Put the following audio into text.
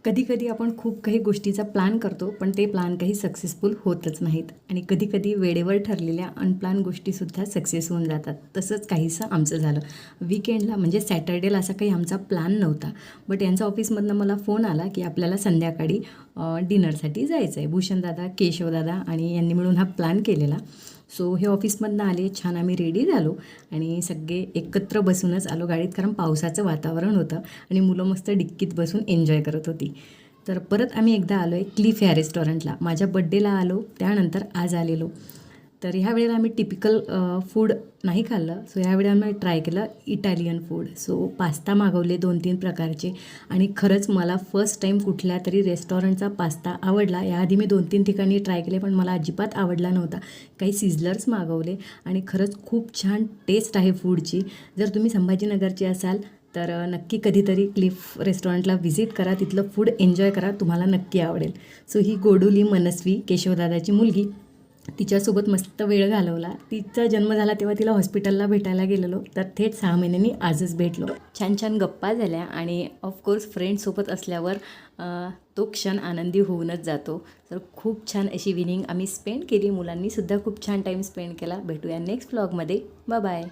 कधी-कधी आपण खूप काही गोष्टीचा प्लॅन करतो, पण ते प्लॅन काही सक्सेसफुल होतच नाहीत आणि कधी-कधी वेळेवर ठरलेल्या अनप्लॅन गोष्टीसुद्धा सक्सेस होऊन जातात. तसंच काहीसं आमचं झालं. वीकेंडला म्हणजे सॅटर्डेला असा काही आमचा प्लॅन नव्हता. बट यांचा ऑफिसमधनं मला फोन आला, की आपल्याला संध्याकाळी डिनरसाठी जायचं आहे. भूषणदादा, केशवदादा आणि यांनी मिळून हा प्लॅन केलेला. सो हे ऑफिसमधनं आले, छान आम्ही रेडी झालो आणि सगळे एकत्र बसूनच आलो गाडीत, कारण पावसाचं वातावरण होतं आणि मुलं मस्त डिक्कीत बसून एन्जॉय करत होती. तर परत आम्ही एकदा आलो आहे क्लिफ या रेस्टॉरंटला. माझ्या बड्डेला आलो, त्यानंतर आज आलेलो. तर ह्या वेळेला आम्ही टिपिकल फूड नाही खाल्लं. सो ह्यावेळी आम्ही ट्राय केलं इटालियन फूड. सो पास्ता मागवले 2-3 प्रकारचे आणि खरंच मला फर्स्ट टाईम कुठल्या तरी रेस्टॉरंटचा पास्ता आवडला. याआधी मी 2-3 ठिकाणी ट्राय केले, पण मला अजिबात आवडला नव्हता. काही सिझलर्स मागवले आणि खरंच खूप छान टेस्ट आहे फूडची. जर तुम्ही संभाजीनगरचे असाल तर नक्की कधीतरी क्लिफ रेस्टॉरंटला व्हिजिट करा. तिथलं फूड एन्जॉय करा, तुम्हाला नक्की आवडेल. सो ही गोडुली मनस्वी, केशवदादाची मुलगी, तिच्यासोबत मस्त वेळ घालवला. तिचा जन्म झाला तेव्हा तिला हॉस्पिटलला भेटायला गेलेलो, तर थेट 6 महिन्यांनी आजच भेटलो. छान छान गप्पा झाल्या आणि ऑफकोर्स फ्रेंड्ससोबत असल्यावर तो क्षण आनंदी होऊनच जातो. तर खूप छान अशी इव्हिनिंग आम्ही स्पेंड केली. मुलांनीसुद्धा खूप छान टाईम स्पेंड केला. भेटूया नेक्स्ट व्लॉगमध्ये. Bye bye.